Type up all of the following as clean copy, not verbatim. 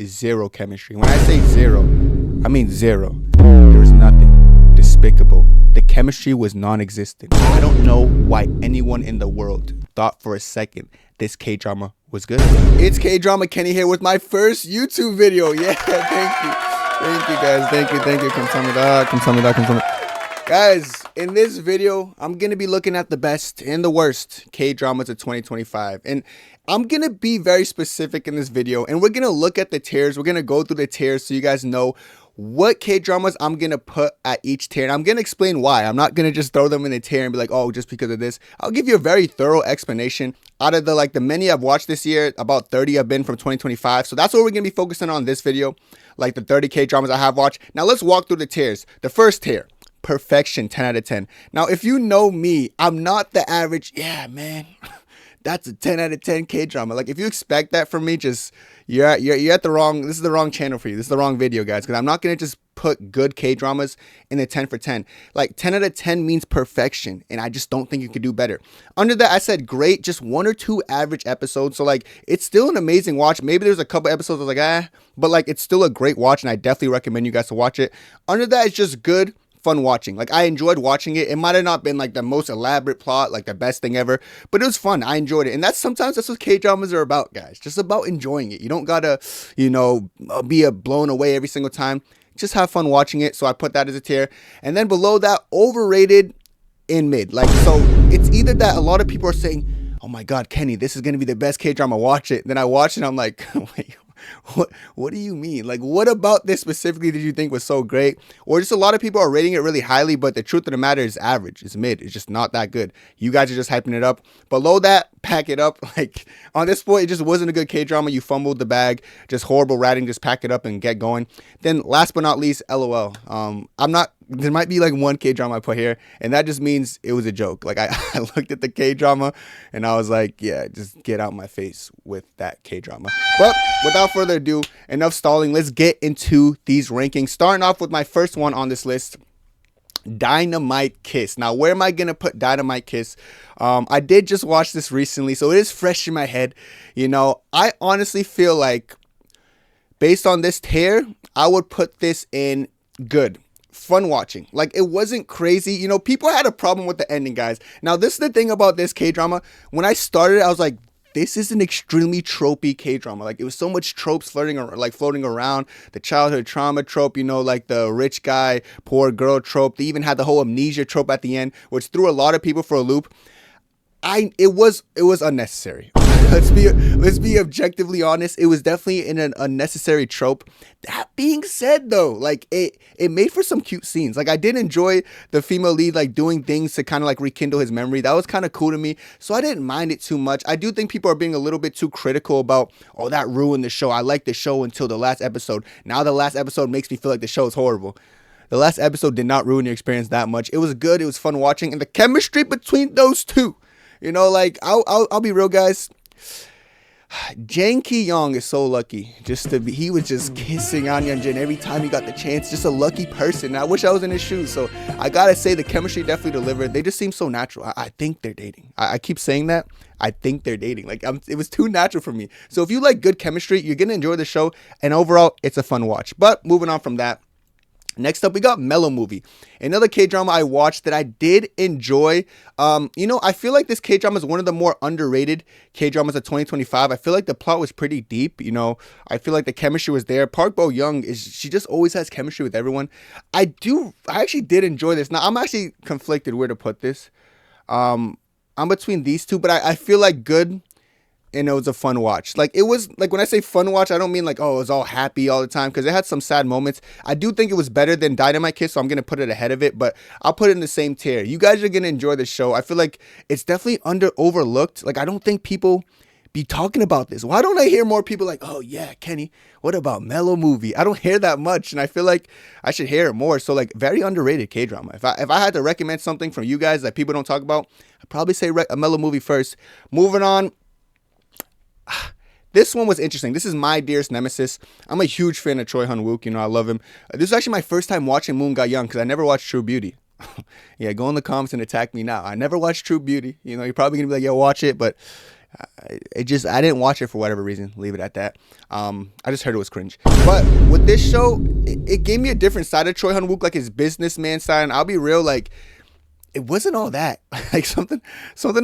zero chemistry. When I say zero, I mean zero. There was nothing. Despicable. The chemistry was non-existent. I don't know why anyone in the world thought for a second this K-drama was good. It's K-drama Kenny here with my first YouTube video. Yeah, thank you. Thank you, guys. Thank you. Guys, in this video, I'm going to be looking at the best and the worst K-dramas of 2025. And I'm going to be very specific in this video. And we're going to look at the tiers. We're going to go through the tiers so you guys know what K-dramas I'm going to put at each tier. And I'm going to explain why. I'm not going to just throw them in a tier and be like, oh, just because of this. I'll give you a very thorough explanation. Out of the many I've watched this year, about 30 have been from 2025. So that's what we're going to be focusing on this video. Like the 30 K-dramas I have watched. Now let's walk through the tiers. The first tier. Perfection, 10 out of 10. Now, if you know me, I'm not the average, yeah, man, that's a 10 out of 10 K-drama. Like, if you expect that from me, just, you're at the wrong, this is the wrong channel for you. This is the wrong video, guys, because I'm not going to just put good K-dramas in a 10 for 10. Like, 10 out of 10 means perfection, and I just don't think you could do better. Under that, I said great, just 1 or 2 average episodes. So, like, it's still an amazing watch. Maybe there's a couple episodes I was like, but, like, it's still a great watch, and I definitely recommend you guys to watch it. Under that, it's just good, fun watching. Like, I enjoyed watching it. It might have not been like the most elaborate plot, like the best thing ever, but it was fun. I enjoyed it. And sometimes that's what K-dramas are about, guys. Just about enjoying it. You don't gotta, be blown away every single time. Just have fun watching it. So I put that as a tier. And then below that, overrated in mid. Like, so it's either that a lot of people are saying, oh my God, Kenny, this is gonna be the best K-drama, watch it. Then I watch it and I'm like, wait, what do you mean? Like, what about this specifically did you think was so great? Or just a lot of people are rating it really highly, but the truth of the matter is average. It's mid. It's just not that good. You guys are just hyping it up. Below that, pack it up. Like, on this point, it just wasn't a good K-drama. You fumbled the bag. Just horrible writing. Just pack it up and get going. Then last but not least, LOL. There might be like one K-drama I put here, and that just means it was a joke. Like, I looked at the K-drama and I was like, yeah, just get out my face with that K-drama. But without further ado, enough stalling. Let's get into these rankings. Starting off with my first one on this list, Dynamite Kiss. Now, where am I going to put Dynamite Kiss? I did just watch this recently, so it is fresh in my head. I honestly feel like based on this tier, I would put this in good. Fun watching. Like, it wasn't crazy. People had a problem with the ending, guys. Now, this is the thing about this K-drama. When I started, I was like, this is an extremely tropey K-drama. Like, it was so much tropes floating around. The childhood trauma trope, like the rich guy, poor girl trope. They even had the whole amnesia trope at the end, which threw a lot of people for a loop. It was unnecessary. Let's be objectively honest. It was definitely an unnecessary trope. That being said, though, like it made for some cute scenes. Like, I did enjoy the female lead like doing things to kind of like rekindle his memory. That was kind of cool to me. So I didn't mind it too much. I do think people are being a little bit too critical about, oh, that ruined the show. I liked the show until the last episode. Now the last episode makes me feel like the show is horrible. The last episode did not ruin your experience that much. It was good. It was fun watching, and the chemistry between those two. Like, I'll be real, guys. Jang Ki-young is so lucky he was just kissing An Yeon-jin every time he got the chance. Just a lucky person. I wish I was in his shoes. So I gotta say, the chemistry definitely delivered. They just seem so natural. I think they're dating. I keep saying that. I think they're dating. Like, it was too natural for me. So if you like good chemistry, you're gonna enjoy the show. And overall, it's a fun watch. But moving on from that, next up, we got Melo Movie, another K-drama I watched that I did enjoy. I feel like this K-drama is one of the more underrated K-dramas of 2025. I feel like the plot was pretty deep. I feel like the chemistry was there. Park Bo-young she just always has chemistry with everyone. I actually did enjoy this. Now, I'm actually conflicted where to put this. I'm between these two, but I feel like good. And it was a fun watch. Like, it was, like, when I say fun watch, I don't mean like, oh, it was all happy all the time, because it had some sad moments. I do think it was better than Dynamite Kiss, so I'm going to put it ahead of it, but I'll put it in the same tier. You guys are going to enjoy the show. I feel like it's definitely overlooked. Like, I don't think people be talking about this. Why don't I hear more people like, oh yeah, Kenny, what about Melo Movie? I don't hear that much, and I feel like I should hear it more. So, like, very underrated K-drama. If I had to recommend something from you guys that people don't talk about, I'd probably say a Melo Movie first. Moving on. This one was interesting. This is my Dearest Nemesis. I'm a huge fan of Choi Hun-wook. I love him. This is actually my first time watching Moon Ga-young, because I never watched True Beauty. Yeah, go in the comments and attack me now. I never watched True Beauty. You're probably going to be like, yo, watch it. But I didn't watch it for whatever reason. Leave it at that. I just heard it was cringe. But with this show, it gave me a different side of Choi Han-wook, like his businessman side. And I'll be real, like, it wasn't all that. Like something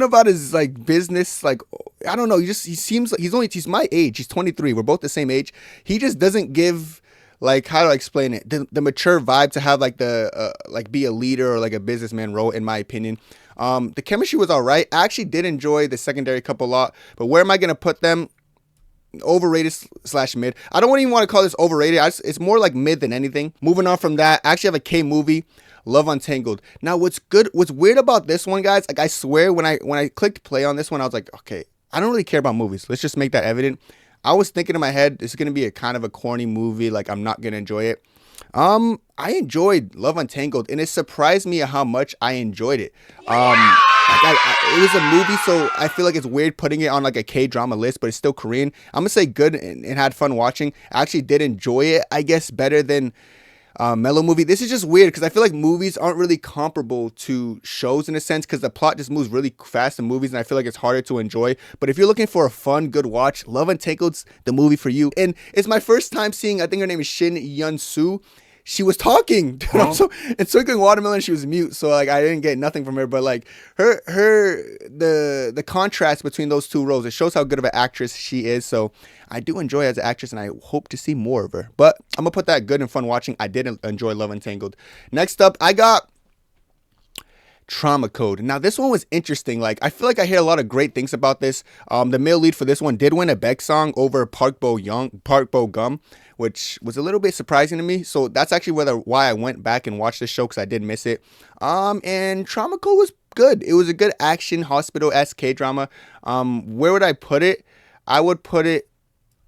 about his like business, like, I don't know. He seems like he's my age. He's 23. We're both the same age. He just doesn't give, like, how do I explain it? The mature vibe to have like the like be a leader or like a businessman role, in my opinion. The chemistry was all right. I actually did enjoy the secondary couple a lot, but where am I gonna put them? Overrated / mid. I don't even want to call this overrated. It's more like mid than anything. Moving on from that, I actually have a K movie, Love Untangled. Now, what's weird about this one, guys? Like, I swear, when I clicked play on this one, I was like, okay, I don't really care about movies. Let's just make that evident. I was thinking in my head, this is gonna be a kind of a corny movie. Like, I'm not gonna enjoy it. I enjoyed Love Untangled, and it surprised me how much I enjoyed it. It was a movie, so I feel like it's weird putting it on like a K-drama list, but it's still Korean. I'm gonna say good and had fun watching. I actually did enjoy it, I guess, better than Melo Movie. This is just weird because I feel like movies aren't really comparable to shows in a sense, because the plot just moves really fast in movies, and I feel like it's harder to enjoy. But if you're looking for a fun, good watch, Love Untangled's the movie for you. And it's my first time seeing, I think her name is Shin Yun-soo. She was talking, dude. Also, and Circling Watermelon, she was mute, so like I didn't get nothing from her. But like the contrast between those two roles, it shows how good of an actress she is. So I do enjoy her as an actress, and I hope to see more of her. But I'm gonna put that good and fun watching. I did enjoy Love Untangled. Next up, I got Trauma Code. Now, this one was interesting. Like, I feel like I hear a lot of great things about this. The male lead for this one did win a Beck song over Park Bo Gum, which was a little bit surprising to me. So that's actually why I went back and watched this show, because I did miss it. And Trauma Code was good. It was a good action hospital-esque K-drama. Where would I put it? I would put it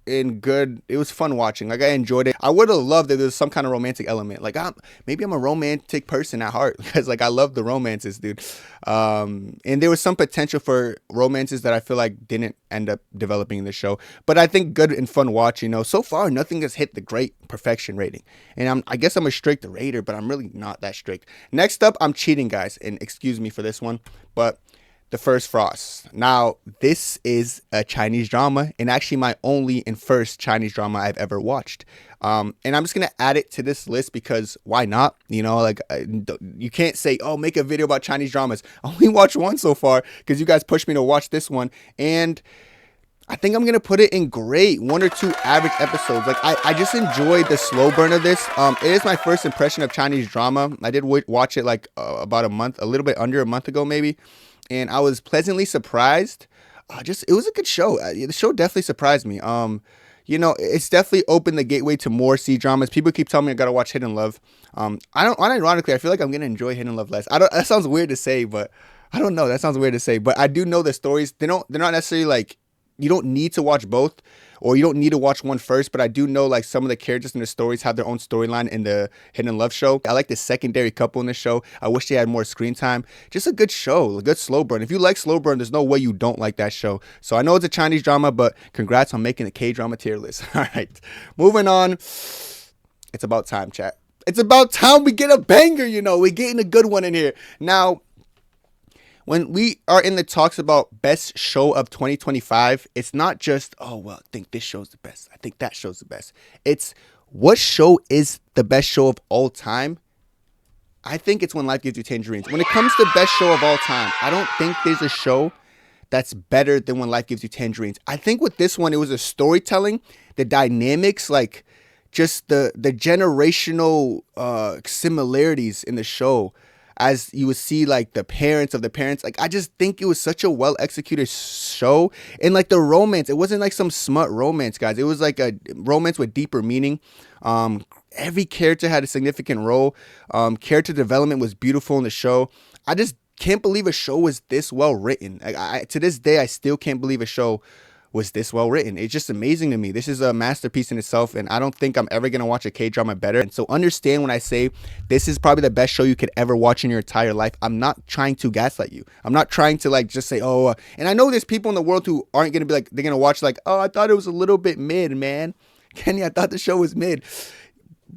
in good. It was fun watching. Like, I enjoyed it. I would have loved that there's some kind of romantic element. Like, maybe I'm a romantic person at heart, because like I love the romances, dude. And there was some potential for romances that I feel like didn't end up developing in the show. But I think good and fun watch. You know, so far nothing has hit the great perfection rating. And I guess I'm a strict rater, but I'm really not that strict. Next up, I'm cheating, guys, and excuse me for this one, but The First Frost. Now, this is a Chinese drama, and actually my only and first Chinese drama I've ever watched. And I'm just going to add it to this list because why not? You know, like, you can't say, oh, make a video about Chinese dramas. I only watched one so far because you guys pushed me to watch this one. And I think I'm going to put it in great, 1 or 2 average episodes. Like, I just enjoyed the slow burn of this. It is my first impression of Chinese drama. I did watch it like about a little bit under a month ago, maybe. And I was pleasantly surprised. It was a good show. The show definitely surprised me. You know, it's definitely opened the gateway to more C dramas. People keep telling me I gotta watch Hidden Love. Unironically, I feel like I'm gonna enjoy Hidden Love less. That sounds weird to say, but I don't know. That sounds weird to say, but I do know the stories. They're not necessarily like, you don't need to watch both, or you don't need to watch one first, but I do know like some of the characters in the stories have their own storyline in the Hidden Love show. I like the secondary couple in the show. I wish they had more screen time. Just a good show, a good slow burn. If you like slow burn, there's no way you don't like that show. So I know it's a Chinese drama, but congrats on making the K-drama tier list. All right, moving on. It's about time, chat. It's about time we get a banger, you know. We're getting a good one in here. Now, when we are in the talks about best show of 2025, it's not just, oh, well, I think this show's the best. I think that show's the best. It's what show is the best show of all time? I think it's When Life Gives You Tangerines. When it comes to best show of all time, I don't think there's a show that's better than When Life Gives You Tangerines. I think with this one, it was the storytelling, the dynamics, like just the generational similarities in the show. As you would see, like, the parents of the parents. Like, I just think it was such a well-executed show. And, like, the romance, it wasn't like some smut romance, guys. It was, like, a romance with deeper meaning. Every character had a significant role. Character development was beautiful in the show. I just can't believe a show was this well-written. To this day, I still can't believe a show was this well written. It's just amazing to me. This is a masterpiece in itself, and I don't think I'm ever gonna watch a K-drama better. And so understand when I say this is probably the best show you could ever watch in your entire life. I'm not trying to gaslight you. I'm not trying to like just say, oh, and I know there's people in the world who aren't gonna be like, they're gonna watch like, oh, I thought it was a little bit mid, man. Kenny, I thought the show was mid.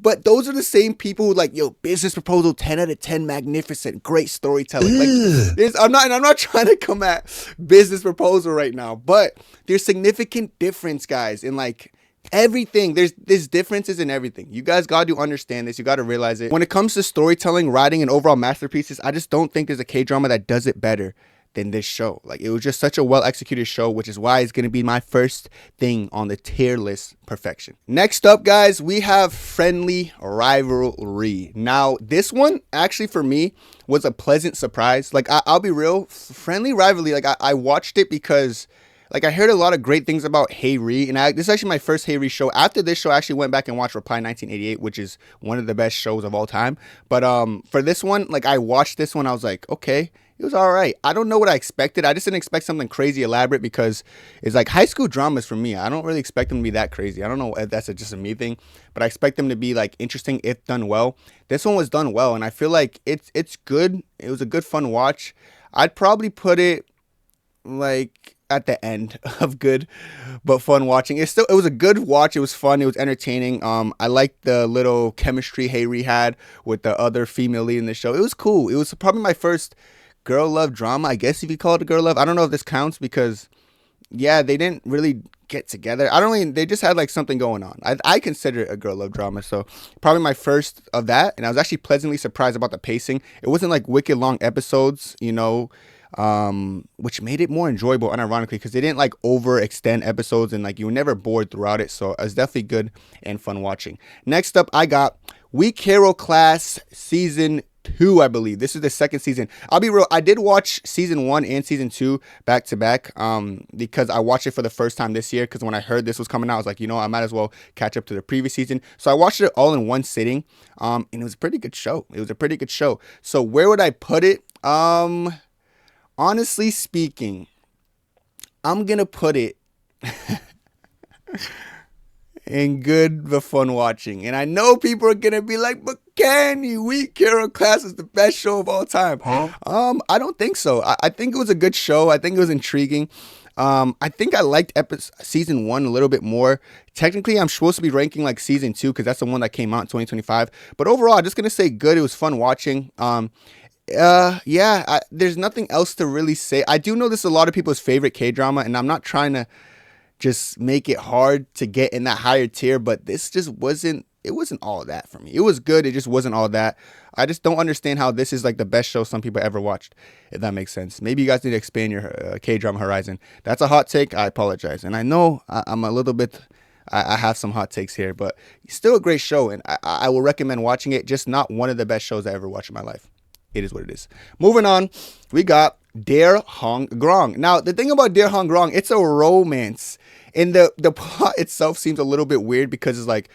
But those are the same people who like, yo, business proposal, 10 out of 10, magnificent, great storytelling. Like, I'm not trying to come at business proposal right now, but there's significant difference, guys, in like everything. There's differences in everything. You guys got to understand this. You got to realize it. When it comes to storytelling, writing, and overall masterpieces, I just don't think there's a K-drama that does it better than this show. Like, it was just such a well executed show, which is why it's going to be my first thing on the tier list perfection. Next up, guys, we have Friendly Rivalry. Now, this one actually for me was a pleasant surprise. Like, I'll be real, Friendly Rivalry, like I watched it because like I heard a lot of great things about Hey Ri, and this is actually my first Hey Ri show. After this show, I actually went back and watched Reply 1988, which is one of the best shows of all time. But for this one, like I watched this one, I was like, okay, it was all right. I don't know what I expected. I just didn't expect something crazy elaborate because it's like high school dramas for me. I don't really expect them to be that crazy. I don't know if that's just a me thing, but I expect them to be like interesting if done well. This one was done well, and I feel like it's good. It was a good fun watch. I'd probably put it like at the end of good but fun watching. It was a good watch. It was fun. It was entertaining. I liked the little chemistry Hey Ri had with the other female lead in the show. It was cool. It was probably my first girl love drama, I guess, if you call it a girl love. I don't know if this counts because yeah, they didn't really get together. They just had like something going on. I consider it a girl love drama, so probably my first of that. And I was actually pleasantly surprised about the pacing. It wasn't like wicked long episodes, you know, which made it more enjoyable, unironically, because they didn't like overextend episodes and like you were never bored throughout it. So it was definitely good and fun watching. Next up, I got Weak Hero Class Season 2, I believe. This is the second season. I'll be real, I did watch season 1 and season 2 back to back because I watched it for the first time this year, because when I heard this was coming out, I was like, you know, I might as well catch up to the previous season. So I watched it all in one sitting, and it was a pretty good show. It was a pretty good show. So where would I put it? Honestly speaking, I'm gonna put it in good but fun watching. And I know people are gonna be like, but can you? Weak Hero Class is the best show of all time. I don't think so. I think it was a good show. I think it was intriguing. I think I liked season 1 a little bit more. Technically, I'm supposed to be ranking like season 2 because that's the one that came out in 2025. But overall, I'm just gonna say good. It was fun watching. There's nothing else to really say. I do know this is a lot of people's favorite K-drama, and I'm not trying to just make it hard to get in that higher tier, but this just wasn't all that for me. It was good, it just wasn't all that. I just don't understand how this is like the best show some people ever watched, if that makes sense. Maybe you guys need to expand your K-drama horizon. That's a hot take. I apologize, and I know I'm a little bit, I have some hot takes here, but it's still a great show, and I will recommend watching it. Just not one of the best shows I ever watched in my life. It is what it is. Moving on, we got Dear Hongrang. Now, the thing about Dear Hongrang, it's a romance. And the plot itself seems a little bit weird because it's like,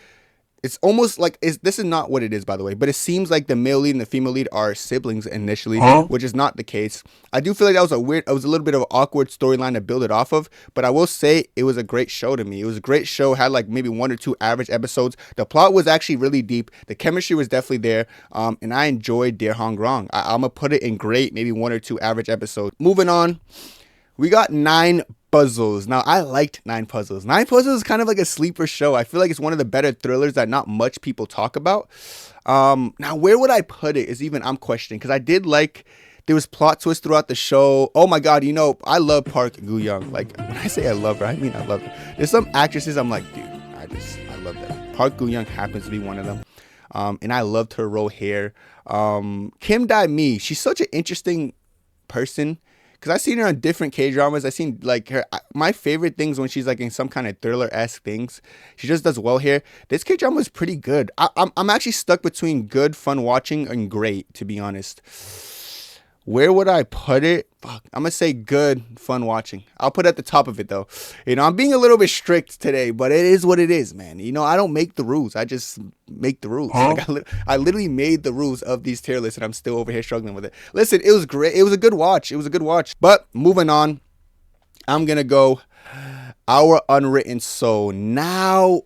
it's almost like, this is not what it is, by the way, but it seems like the male lead and the female lead are siblings initially, which is not the case. I do feel like that was it was a little bit of an awkward storyline to build it off of, but I will say it was a great show to me. It was a great show, had like maybe 1 or 2 average episodes. The plot was actually really deep. The chemistry was definitely there, and I enjoyed Dear Hongrang. I'm going to put it in great, maybe 1 or 2 average episodes. Moving on, we got 9 Puzzles. Now, I liked 9 Puzzles. 9 Puzzles is kind of like a sleeper show. I feel like it's one of the better thrillers that not much people talk about. Now, where would I put it is even I'm questioning, because I did like, there was plot twists throughout the show. Oh my god, you know, I love Park Gu-young. Like, when I say I love her, I mean I love her. There's some actresses I'm like, dude, I love that. Park Gu-young happens to be one of them. And I loved her role here. Kim Dae-mi, she's such an interesting person, because I've seen her on different K-dramas. I've seen like her, my favorite things when she's like in some kind of thriller-esque things. She just does well here. This K-drama is pretty good. I'm actually stuck between good, fun watching, and great, to be honest. Where would I put it? Fuck, I'm going to say good, fun watching. I'll put it at the top of it, though. You know, I'm being a little bit strict today, but it is what it is, man. You know, I don't make the rules. I just make the rules. Like, I literally made the rules of these tier lists, and I'm still over here struggling with it. Listen, it was great. It was a good watch. It was a good watch. But moving on, I'm going to go Our Unwritten Seoul. Now,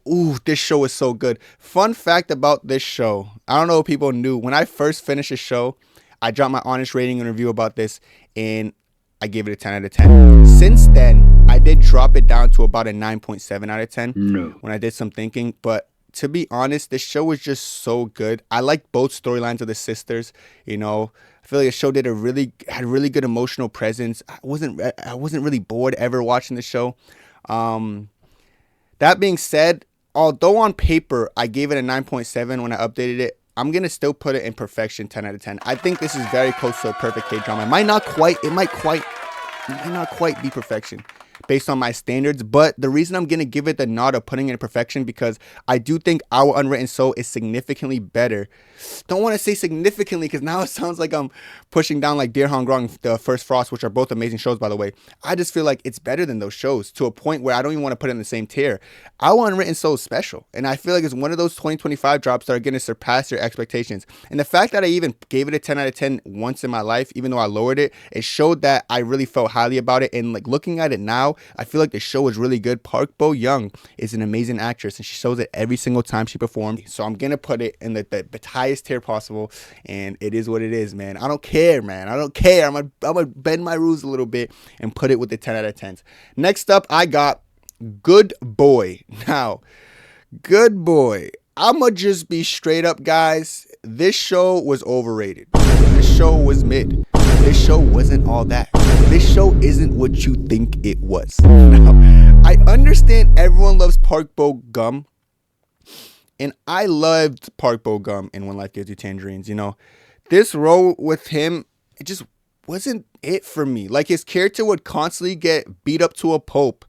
this show is so good. Fun fact about this show. I don't know if people knew. When I first finished the show, I dropped my honest rating and review about this, and I gave it a 10 out of 10. Since then, I did drop it down to about a 9.7 out of 10 when I did some thinking, but to be honest, this show was just so good. I like both storylines of the sisters. You know, I feel like the show had really good emotional presence. I wasn't really bored ever watching the show. Um, that being said, although on paper I gave it a 9.7 when I updated it, I'm gonna still put it in perfection, 10 out of 10. I think this is very close to a perfect K-drama. It might not quite be perfection based on my standards, but the reason I'm going to give it the nod of putting it in perfection because I do think Our Unwritten Soul is significantly better. Don't want to say significantly because now it sounds like I'm pushing down like Dear Hongrang, The First Frost, which are both amazing shows, by the way. I just feel like it's better than those shows to a point where I don't even want to put it in the same tier. Our Unwritten Soul is special, and I feel like it's one of those 2025 drops that are going to surpass your expectations. And the fact that I even gave it a 10 out of 10 once in my life, even though I lowered it, it showed that I really felt highly about it. And like looking at it now, I feel like the show is really good. Park Bo Young is an amazing actress, and she shows it every single time she performs. So I'm gonna put it in the highest tier possible, and it is what it is, man. I don't care, man. I don't care. I'm gonna bend my rules a little bit and put it with the 10 out of 10s. Next up, I got Good Boy. Now, Good Boy. I'ma just be straight up, guys. This show was overrated. This show was mid. This show wasn't all that. This show isn't what you think it was. Now, I understand everyone loves Park Bo Gum, and I loved Park Bo Gum in When Life Gives You Tangerines. You know, this role with him, it just wasn't it for me. Like, his character would constantly get beat up to a pulp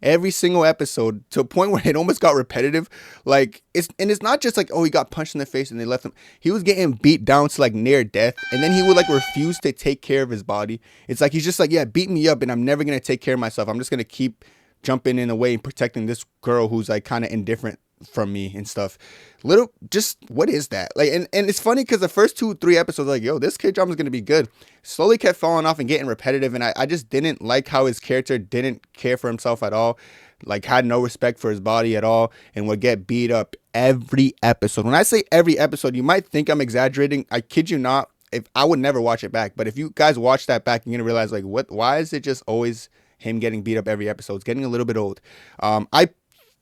every single episode to a point where it almost got repetitive. Like, it's not just like, oh, he got punched in the face and they left him. He was getting beat down to like near death, and then he would like refuse to take care of his body. It's like he's just like, yeah, beat me up and I'm never gonna take care of myself. I'm just gonna keep jumping in the way and protecting this girl who's like kind of indifferent from me and stuff. What is that? Like, and it's funny because the first 2-3 episodes, like, yo, this K-drama is gonna be good. Slowly kept falling off and getting repetitive, and I just didn't like how his character didn't care for himself at all, like had no respect for his body at all, and would get beat up every episode. When I say every episode, you might think I'm exaggerating. I kid you not. If I would never watch it back, but if you guys watch that back, you're gonna realize like, why is it just always him getting beat up every episode? It's getting a little bit old. I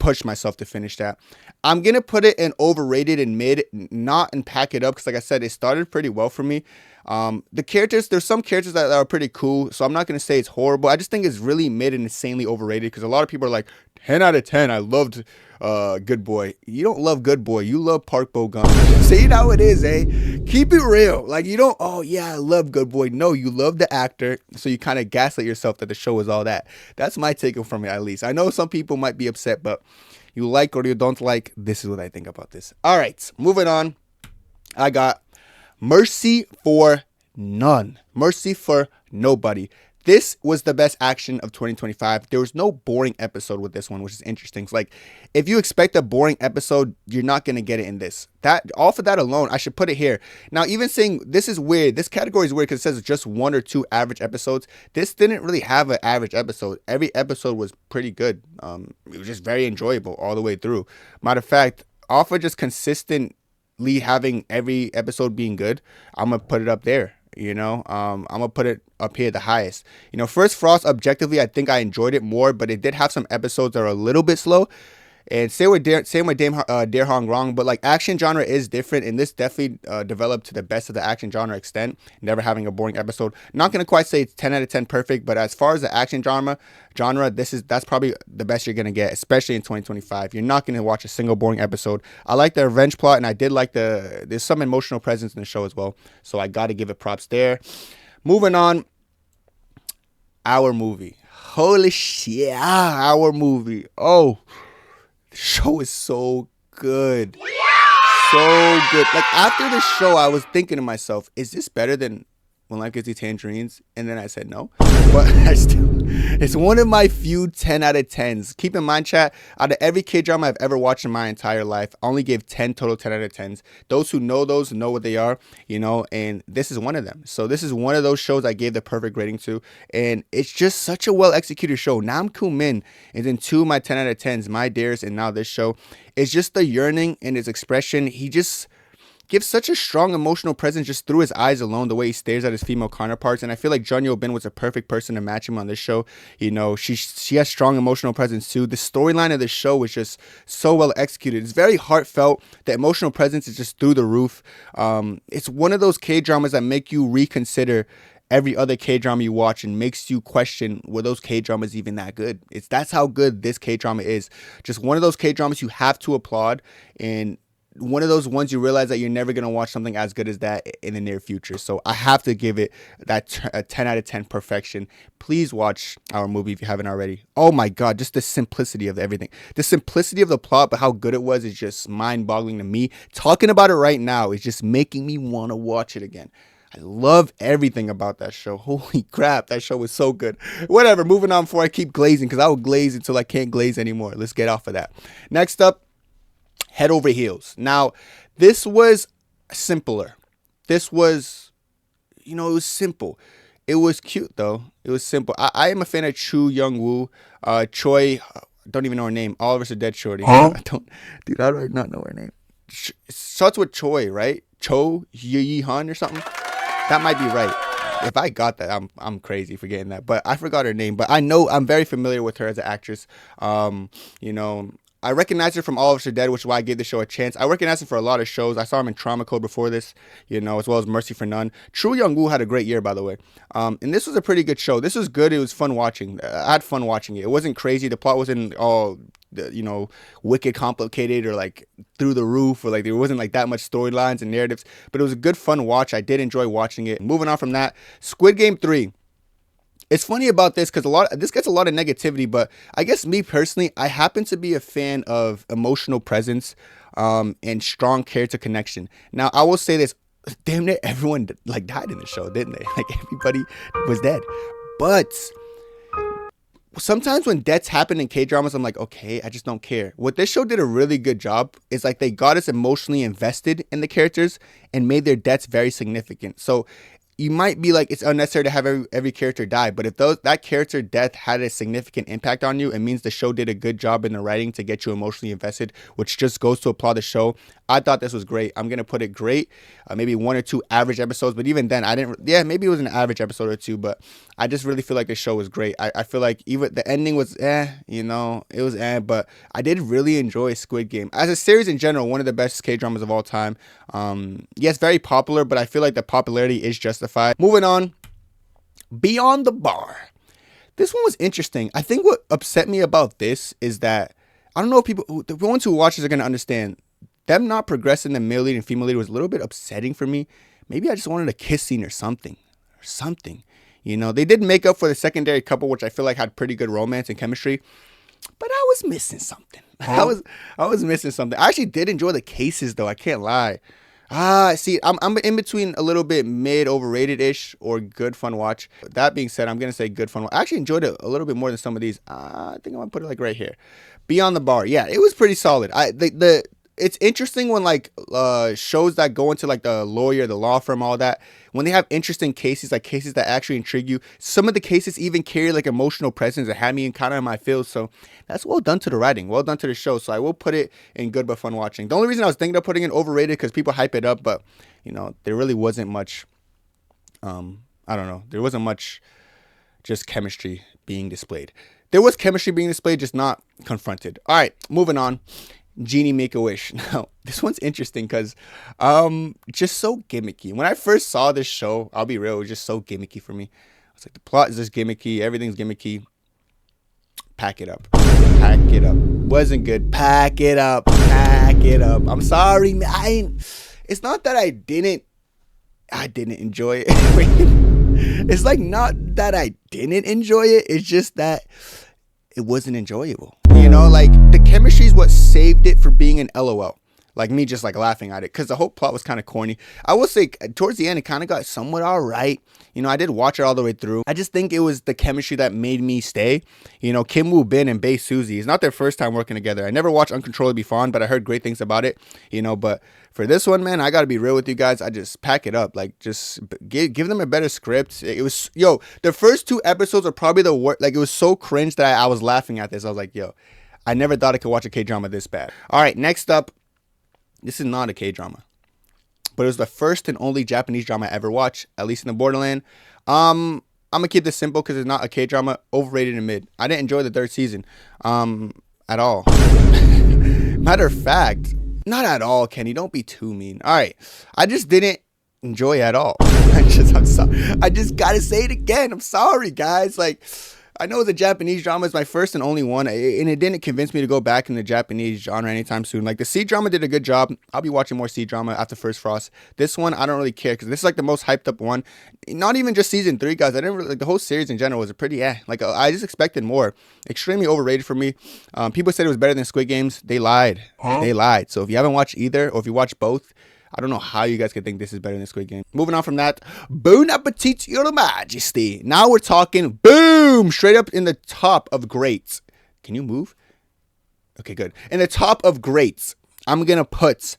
pushed myself to finish that. I'm gonna put it in overrated and mid, not and pack it up, because like I said, it started pretty well for me. The characters, there's some characters that are pretty cool, so I'm not gonna say it's horrible. I just think it's really mid and insanely overrated, because a lot of people are like 10 out of 10. I loved Good Boy. You don't love Good Boy, you love Park Bo Gum. See how it is, eh? Keep it real. Like, you don't, oh yeah, I love Good Boy. No, you love the actor, so you kind of gaslight yourself that the show is all that. That's my take from it, at least. I know some people might be upset, but you like or you don't like, this is what I think about this. All right, moving on. I got Mercy for None. Mercy for Nobody. This was the best action of 2025. There was no boring episode with this one, which is interesting. So, like, if you expect a boring episode, you're not going to get it in this. That, all for that alone, I should put it here. Now, even saying this is weird, this category is weird because it says just 1 or 2 average episodes. This didn't really have an average episode. Every episode was pretty good. It was just very enjoyable all the way through. Matter of fact, off of just consistently having every episode being good, I'm going to put it up there. You know, I'm gonna put it up here the highest. You know, First Frost, objectively, I think I enjoyed it more, but it did have some episodes that are a little bit slow. And same with Dear Hongrang, but like action genre is different, and this definitely developed to the best of the action genre extent, never having a boring episode. Not gonna quite say it's 10 out of 10 perfect, but as far as the action genre, that's probably the best you're gonna get, especially in 2025. You're not gonna watch a single boring episode. I like the revenge plot, and I did like there's some emotional presence in the show as well, so I gotta give it props there. Moving on, Our Movie. Holy shit, Our Movie. Oh, the show is so good. So good. Like, after the show, I was thinking to myself, is this better than When Life Gives You Tangerines? And then I said no. But it's one of my few 10 out of 10s. Keep in mind, chat, out of every K-drama I've ever watched in my entire life, I only gave 10 total 10 out of 10s. Those who know those know what they are, you know, and this is one of them. So this is one of those shows I gave the perfect rating to, and it's just such a well-executed show. Nam Koo Min is in 2 of my 10 out of 10s, My Dearest and now this show. It's just the yearning in his expression. gives such a strong emotional presence just through his eyes alone, the way he stares at his female counterparts. And I feel like Jun Yo Bin was a perfect person to match him on this show. You know, she has strong emotional presence too. The storyline of the show was just so well executed. It's very heartfelt. The emotional presence is just through the roof. It's one of those K-dramas that make you reconsider every other K-drama you watch and makes you question, were those K-dramas even that good? That's how good this K-drama is. Just one of those K-dramas you have to applaud, and one of those ones you realize that you're never going to watch something as good as that in the near future. So I have to give it that a 10 out of 10 perfection. Please watch our movie if you haven't already. Oh my God, just the simplicity of everything. The simplicity of the plot, but how good it was is just mind-boggling to me. Talking about it right now is just making me want to watch it again. I love everything about that show. Holy crap, that show was so good. Whatever, moving on before I keep glazing, because I will glaze until I can't glaze anymore. Let's get off of that. Next up, Head Over Heels. Now, this was simpler. This was, it was simple. It was cute, though. It was simple. I am a fan of Chu Young-woo. Choi, don't even know her name. All of us are dead shorty. Huh? I do not know her name. It starts with Choi, right? Cho Yi Han or something. That might be right. If I got that, I'm crazy for getting that. But I forgot her name. But I know I'm very familiar with her as an actress. I recognize her from All of Us Are Dead, which is why I gave the show a chance. I recognize her for a lot of shows. I saw him in Trauma Code before this, as well as Mercy for None. True Young-woo had a great year, by the way. And this was a pretty good show. This was good. It was fun watching. I had fun watching it. It wasn't crazy. The plot wasn't all, wicked complicated or like through the roof, or like there wasn't like that much storylines and narratives. But it was a good fun watch. I did enjoy watching it. Moving on from that, Squid Game 3. It's funny about this because this gets a lot of negativity, but I guess me personally, I happen to be a fan of emotional presence and strong character connection. Now, I will say this, damn near everyone died in the show, didn't they? Like everybody was dead. But sometimes when deaths happen in K-dramas, I'm like, okay, I just don't care. What this show did a really good job is like they got us emotionally invested in the characters and made their deaths very significant. So you might be like, it's unnecessary to have every character die, but if that character death had a significant impact on you, it means the show did a good job in the writing to get you emotionally invested, which just goes to applaud the show. I thought this was great. I'm going to put it great. Maybe 1 or 2 average episodes, but even then, maybe it was an average episode or 2, but I just really feel like the show was great. I feel like even the ending was it was but I did really enjoy Squid Game. As a series in general, one of the best K-dramas of all time. Yes, very popular, but I feel like the popularity is justified. Moving on, Beyond the Bar. This one was interesting. I think what upset me about this is that, I don't know if the ones who watch this are going to understand, them not progressing the male lead and female lead was a little bit upsetting for me. Maybe I just wanted a kiss scene or something. They did make up for the secondary couple, which I feel like had pretty good romance and chemistry. But I was missing something. Huh? I was missing something. I actually did enjoy the cases, though. I can't lie. See, I'm in between a little bit mid, overrated-ish, or good fun watch. That being said, I'm going to say good fun watch. I actually enjoyed it a little bit more than some of these. I think I'm going to put it like right here. Beyond the Bar. Yeah, it was pretty solid. It's interesting when shows that go into like the lawyer, the law firm, all that, when they have interesting cases, like cases that actually intrigue you. Some of the cases even carry like emotional presence that had me kind of in my feels. So that's well done to the writing, well done to the show. So I will put it in good but fun watching. The only reason I was thinking of putting it overrated because people hype it up, but there really wasn't much. There wasn't much just chemistry being displayed. There was chemistry being displayed, just not confronted. All right, moving on. Genie Make a Wish. Now, this one's interesting because just so gimmicky. When I first saw this show, I'll be real, it was just so gimmicky for me. I was like, the plot is just gimmicky. Everything's gimmicky. Pack it up. Pack it up. Wasn't good. Pack it up. Pack it up. I'm sorry, man. It's not that I didn't enjoy it. It's like not that I didn't enjoy it. It's just that it wasn't enjoyable. Like the chemistry is what saved it for being an LOL. Like me just like laughing at it because the whole plot was kind of corny. I will say towards the end, it kind of got somewhat all right. I did watch it all the way through. I just think it was the chemistry that made me stay. Kim Woo Bin and Bae Suzy, it's not their first time working together. I never watched Uncontrollably Fond, but I heard great things about it. But for this one, man, I got to be real with you guys. I just pack it up. Like, just give them a better script. It was, the first 2 episodes are probably the worst. Like, it was so cringe that I was laughing at this. I was like, I never thought I could watch a K-drama this bad. All right, next up. This is not a K-drama. but it was the first and only Japanese drama I ever watched, at least in the Borderland. I'm gonna keep this simple because it's not a K-drama. Overrated and mid. I didn't enjoy the third season at all. Matter of fact, not at all, Kenny. Don't be too mean. All right, I just didn't enjoy at all. I'm sorry. I just gotta say it again. I'm sorry, guys. Like, I know the Japanese drama is my first and only one, and it didn't convince me to go back in the Japanese genre anytime soon. Like, the C-drama did a good job. I'll be watching more C-drama after First Frost. This one, I don't really care, because this is, like, the most hyped up one. Not even just season 3, guys. I didn't really, like, the whole series in general was a pretty, Like, I just expected more. Extremely overrated for me. People said it was better than Squid Games. They lied. They lied. So if you haven't watched either, or if you watch both, I don't know how you guys could think this is better than Squid Game. Moving on from that, Bon Appetit, Your Majesty. Now we're talking, boom, straight up in the top of greats. Can you move? Okay, good. In the top of greats, I'm going to put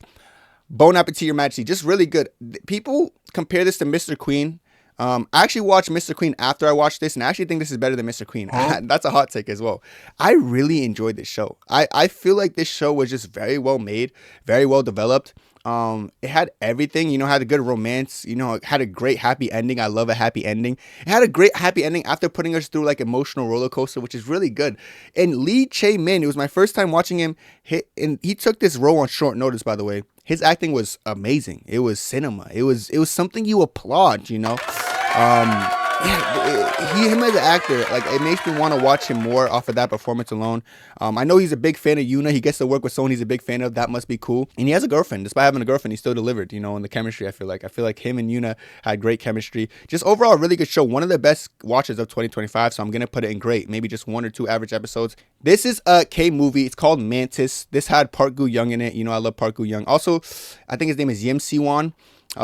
Bon Appetit, Your Majesty. Just really good. People compare this to Mr. Queen. I actually watched Mr. Queen after I watched this, and I actually think this is better than Mr. Queen. That's a hot take as well. I really enjoyed this show. I feel like this show was just very well made, very well developed. It had everything, you know, had a good romance, you know, it had a great happy ending. I love a happy ending. It had a great happy ending after putting us through like emotional roller coaster, which is really good. And Lee Chae-min, it was my first time watching him and he took this role on short notice, by the way. His acting was amazing. It was cinema. It was something you applaud, you know. Him as an actor, like, it makes me want to watch him more off of that performance alone. I know he's a big fan of Yuna. He gets to work with someone he's a big fan of. That must be cool. And he has a girlfriend. Despite having a girlfriend, he still delivered, you know, in the chemistry. I feel like him and Yuna had great chemistry. Just overall, a really good show. One of the best watches of 2025. So I'm going to put it in great. Maybe just 1 or 2 average episodes. This is a K movie. It's called Mantis. This had Park Gu-young in it. You know, I love Park Gu-young. Also, I think his name is Yim Si-won.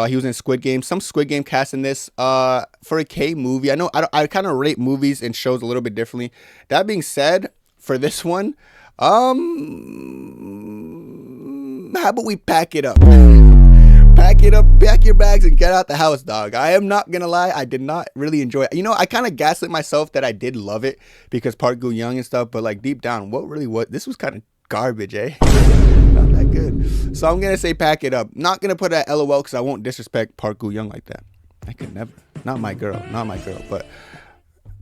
He was in Squid Game. Some Squid Game cast in this. For a K movie, I know I kind of rate movies and shows a little bit differently. That being said, for this one, how about we pack it up? Pack it up, pack your bags, and get out the house, dog. I am not gonna lie, I did not really enjoy it. You know, I kind of gaslit myself that I did love it because Park Gu-young and stuff, but like deep down, this was kind of garbage, Not that good. So I'm gonna say pack it up. Not gonna put a LOL because I won't disrespect Park Gu-young like that. I could never. Not my girl. But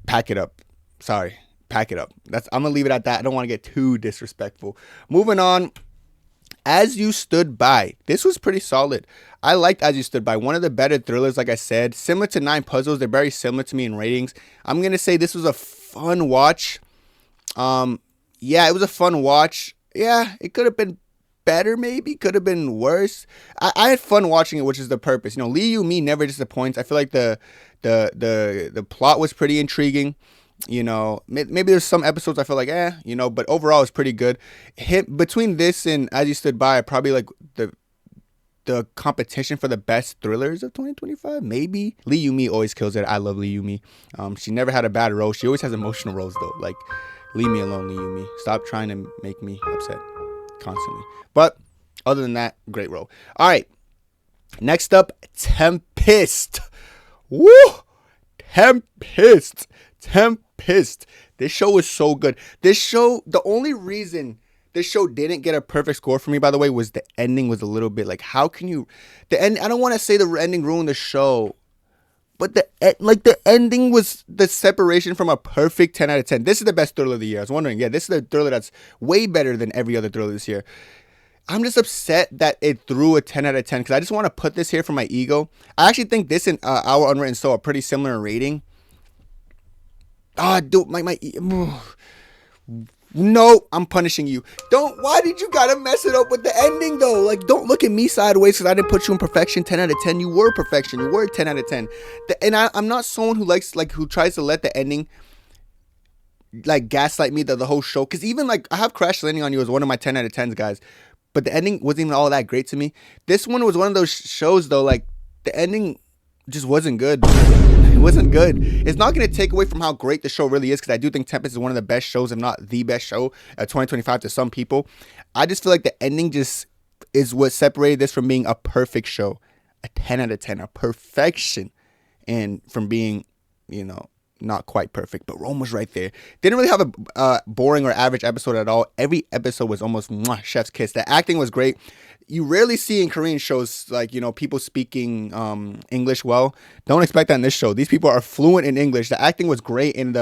pack it up. Sorry, pack it up. I'm gonna leave it at that. I don't want to get too disrespectful. Moving on. As You Stood By. This was pretty solid. I liked As You Stood By. One of the better thrillers, like I said. Similar to 9 Puzzles. They're very similar to me in ratings. I'm gonna say this was a fun watch. Yeah, it was a fun watch. Yeah, it could have been better, maybe. Could have been worse. I had fun watching it, which is the purpose. You know, Lee Yu-mi never disappoints. I feel like the plot was pretty intriguing. You know, maybe there's some episodes I feel like, you know, but overall it's pretty good. Between this and As You Stood By, probably like the competition for the best thrillers of 2025, maybe. Lee Yu-mi always kills it. I love Lee Yu-mi. She never had a bad role. She always has emotional roles though. Like, leave me alone, Lee Yu-mi. Stop trying to make me upset constantly. But other than that, great role. All right. Next up, Tempest. Woo! Tempest. This show was so good. The only reason this show didn't get a perfect score for me, by the way, was the ending was a little bit like, how can you... I don't want to say the ending ruined the show, but the ending was the separation from a perfect 10 out of 10. This is the best thriller of the year. I was wondering, this is the thriller that's way better than every other thriller this year. I'm just upset that it threw a 10 out of 10 because I just want to put this here for my ego. I actually think this and Our Unwritten Seoul are pretty similar in rating. Dude, no, I'm punishing you. Why did you gotta mess it up with the ending though? Like, don't look at me sideways because I didn't put you in perfection 10 out of 10. You were perfection. You were 10 out of 10. And I'm not someone who tries to let the ending like gaslight me the whole show. Because even like I have Crash Landing on You as one of my 10 out of 10s, guys. But the ending wasn't even all that great to me. This one was one of those shows though, like the ending just wasn't good. It wasn't good. It's not going to take away from how great the show really is, because I do think Tempest is one of the best shows, if not the best show of 2025 to some people. I just feel like the ending just is what separated this from being a perfect show. A 10 out of 10, a perfection. And from being, you know, not quite perfect, but Rome was right there. Didn't really have a boring or average episode at all. Every episode was almost chef's kiss. The acting was great. You rarely see in Korean shows, like, you know, people speaking English well. Don't expect that in this show. These people are fluent in English. The acting was great, and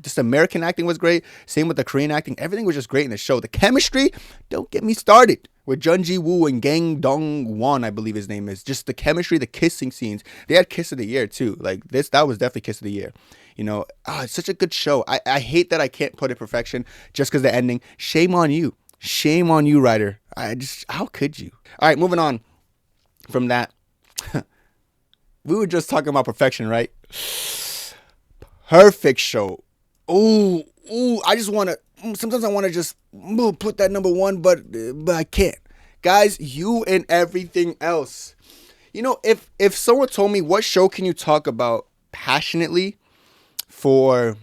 just American acting was great. Same with the Korean acting. Everything was just great in the show. The chemistry, don't get me started. With Jun Ji-woo and Gang Dong-won, I believe his name is. Just the chemistry, the kissing scenes. They had Kiss of the Year, too. Like, that was definitely Kiss of the Year. You know, it's such a good show. I hate that I can't put it perfection just because the ending. Shame on you. Shame on you, writer. How could you? All right, moving on from that. We were just talking about perfection, right? Perfect show. Ooh, I just want to, sometimes I want to just put that number one, but I can't. Guys, You and Everything Else. You know, if someone told me, what show can you talk about passionately for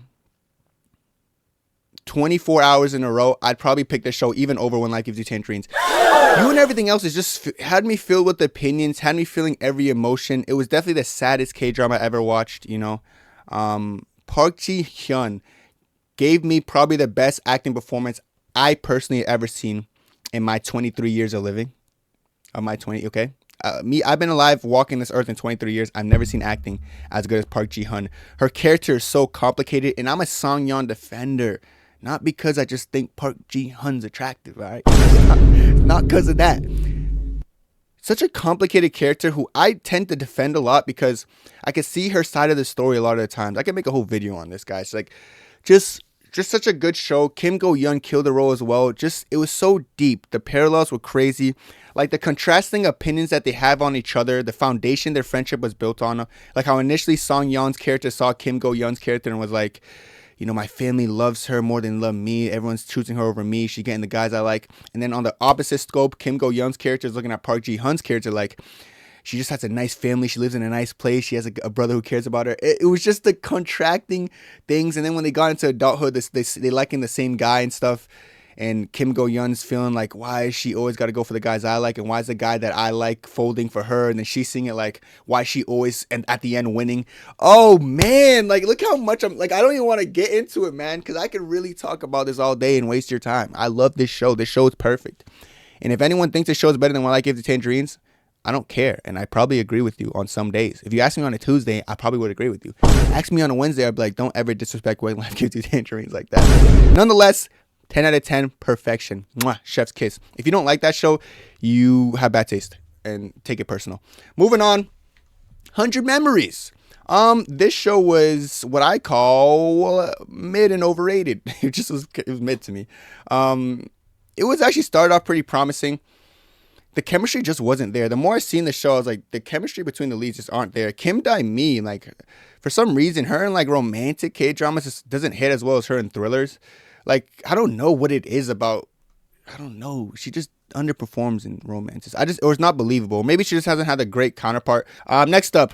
24 hours in a row, I'd probably pick the show even over When Life Gives You Tangerines. You and Everything Else is just had me filled with opinions, had me feeling every emotion. It was definitely the saddest K-drama I ever watched, you know. Park Ji-hyun gave me probably the best acting performance I personally ever seen in my 23 years of living. Okay? I've been alive walking this earth in 23 years. I've never seen acting as good as Park Ji-hyun. Her character is so complicated, and I'm a Song-yeon defender. Not because I just think Park Ji-hyun's attractive, right? It's not because of that. Such a complicated character who I tend to defend a lot because I can see her side of the story a lot of the times. I can make a whole video on this, guys. Like, just such a good show. Kim Go-yeon killed the role as well. It was so deep. The parallels were crazy. Like, the contrasting opinions that they have on each other, the foundation their friendship was built on. Like how initially Song-yeon's character saw Kim Go-yeon's character and was like, you know, my family loves her more than love me. Everyone's choosing her over me. She's getting the guys I like. And then on the opposite scope, Kim Go-yeon's character is looking at Park Ji-hyun's character like, she just has a nice family. She lives in a nice place. She has a brother who cares about her. It was just the contracting things. And then when they got into adulthood, they liking the same guy and stuff. And Kim Go-yeon's feeling like, why is she always got to go for the guys I like? And why is the guy that I like folding for her? And then she's seeing it like, why is she always and at the end winning? Oh, man. Like, look how much I don't even want to get into it, man. Because I could really talk about this all day and waste your time. I love this show. This show is perfect. And if anyone thinks this show is better than When Life Gives You Tangerines, I don't care. And I probably agree with you on some days. If you ask me on a Tuesday, I probably would agree with you. Ask me on a Wednesday, I'd be like, don't ever disrespect When Life Gives You Tangerines like that. Nonetheless, 10 out of 10, perfection. Mwah, chef's kiss. If you don't like that show, you have bad taste and take it personal. Moving on, 100 Memories. This show was what I call mid and overrated. It was mid to me. It was actually started off pretty promising. The chemistry just wasn't there. The more I seen the show, I was like, the chemistry between the leads just aren't there. Kim Dae-mi, like, for some reason, her in like romantic K-dramas just doesn't hit as well as her in thrillers. Like, I don't know what it is about. I don't know. She just underperforms in romances. Or it's not believable. Maybe she just hasn't had a great counterpart. Next up,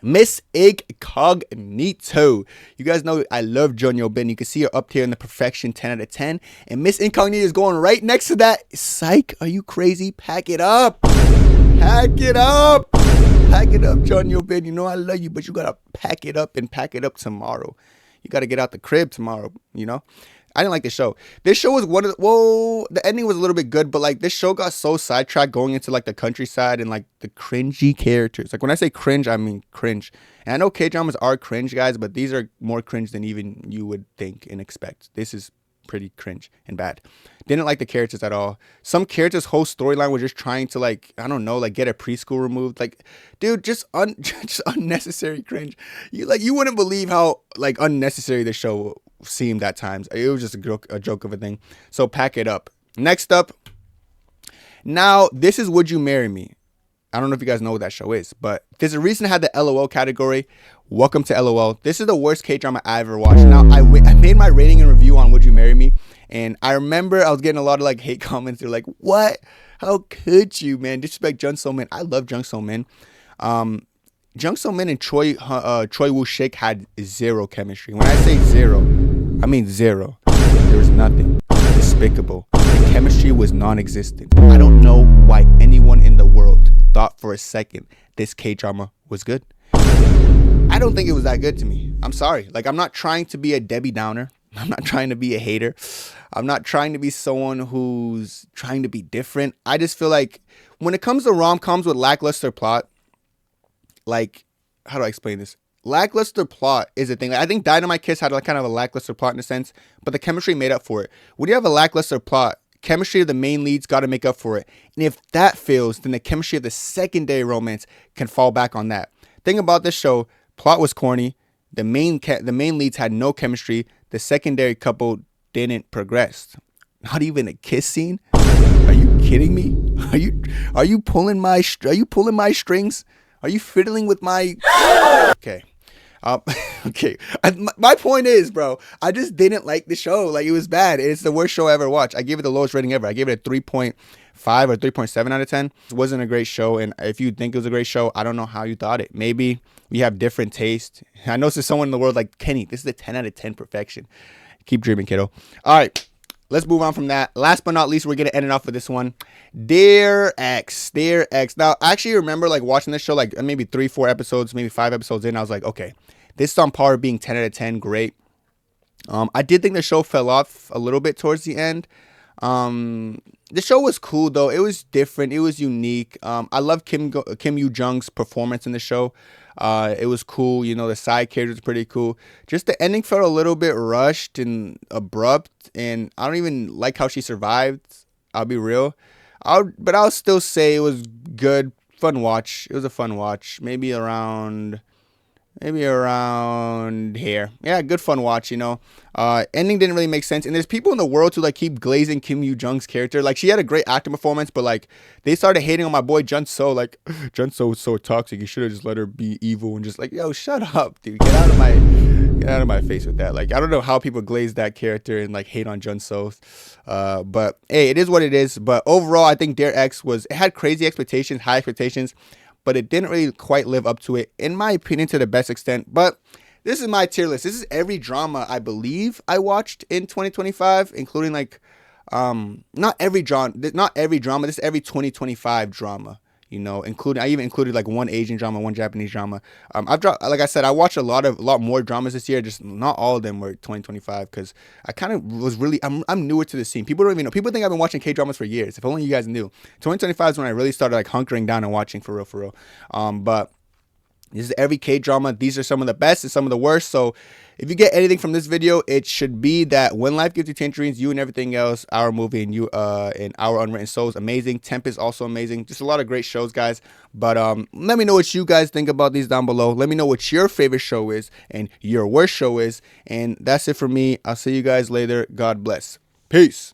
Miss Incognito. You guys know I love Jun Yo-bin. You can see her up here in the perfection 10 out of 10. And Miss Incognito is going right next to that. Psych, are you crazy? Pack it up. Pack it up. Pack it up, Jun Yo-bin. You know I love you, but you got to pack it up and pack it up tomorrow. You got to get out the crib tomorrow, you know? I didn't like this show. This show was the ending was a little bit good, but like this show got so sidetracked going into like the countryside and like the cringy characters. Like when I say cringe, I mean cringe. And I know K-dramas are cringe, guys, but these are more cringe than even you would think and expect. This is pretty cringe and bad. Didn't like the characters at all. Some characters' whole storyline was just trying to like, I don't know, like get a preschool removed. Like, dude, just unnecessary cringe. You wouldn't believe how like unnecessary the show seemed at times. It was just a joke of a thing. So pack it up. Next up, now this is Would You Marry Me? I don't know if you guys know what that show is, but there's a reason I had the LOL category. Welcome to LOL. This is the worst K-drama I ever watched. Now, I made my rating and review on Would You Marry Me? And I remember I was getting a lot of like hate comments. They're like, what? How could you, man? Disrespect Jung So-min. I love Jung So-min. Jung So-min and Choi Woo-shik had zero chemistry. When I say zero, I mean zero. There was nothing. Despicable. The chemistry was non-existent. I don't know why anyone in the world thought for a second this K-drama was good. I don't think it was that good to me. I'm sorry. Like, I'm not trying to be a Debbie Downer. I'm not trying to be a hater. I'm not trying to be someone who's trying to be different. I just feel like when it comes to rom-coms with lackluster plot, like, how do I explain this? Lackluster plot is a thing. Like, I think Dynamite Kiss had like kind of a lackluster plot in a sense, but the chemistry made up for it. When you have a lackluster plot, chemistry of the main leads got to make up for it. And if that fails, then the chemistry of the secondary romance can fall back on that. Thing about this show, plot was corny. The main leads had no chemistry. The secondary couple didn't progress. Not even a kiss scene. Are you kidding me? Are you pulling my strings? Are you fiddling with my? Okay. Okay. My point is, bro, I just didn't like the show. Like, it was bad. It's the worst show I ever watched. I gave it the lowest rating ever. I gave it a 3.5 or 3.7 out of 10. It wasn't a great show. And if you think it was a great show, I don't know how you thought it. Maybe we have different taste. I know there's someone in the world like, Kenny, this is a 10 out of 10 perfection. Keep dreaming, kiddo. All right. Let's move on from that. Last but not least, we're going to end it off with this one. Dear X. Now, I actually remember like watching this show like maybe 3-4 episodes, maybe 5 episodes in. I was like, okay, this is on par with being 10 out of 10. Great. I did think the show fell off a little bit towards the end. The show was cool though. It was different. It was unique. I love Kim Yoo-jung's performance in the show. It was cool. You know, the side characters were pretty cool. Just the ending felt a little bit rushed and abrupt, and I don't even like how she survived. I'll be real. But I'll still say it was good, fun watch. It was a fun watch. Maybe around here. Yeah, good fun watch, you know. Ending didn't really make sense. And there's people in the world who like keep glazing Kim Yoo-jung's character. Like, she had a great acting performance, but like they started hating on my boy Jun So. Like, Jun So was so toxic. You should have just let her be evil and just like, yo, shut up, dude. Get out of my face with that. Like, I don't know how people glaze that character and like hate on Jun So. But hey, it is what it is. But overall, I think Dear X it had crazy expectations, high expectations, but it didn't really quite live up to it, in my opinion, to the best extent. But this is my tier list. This is every drama I believe I watched in 2025, including like, not every drama. This is every 2025 drama. You know, I even included like one Asian drama, one Japanese drama. Like I said, I watched a lot more dramas this year. Just not all of them were 2025 because I kind of was really, I'm newer to the scene. People don't even know. People think I've been watching K-dramas for years. If only you guys knew. 2025 is when I really started like hunkering down and watching for real. But this is every K-drama. These are some of the best and some of the worst. So if you get anything from this video, it should be that When Life Gives You Tangerines, You and Everything Else, Our Movie, and and Our Unwritten Seoul is amazing. Tempest also amazing. Just a lot of great shows, guys. But let me know what you guys think about these down below. Let me know what your favorite show is and your worst show is. And that's it for me. I'll see you guys later. God bless. Peace.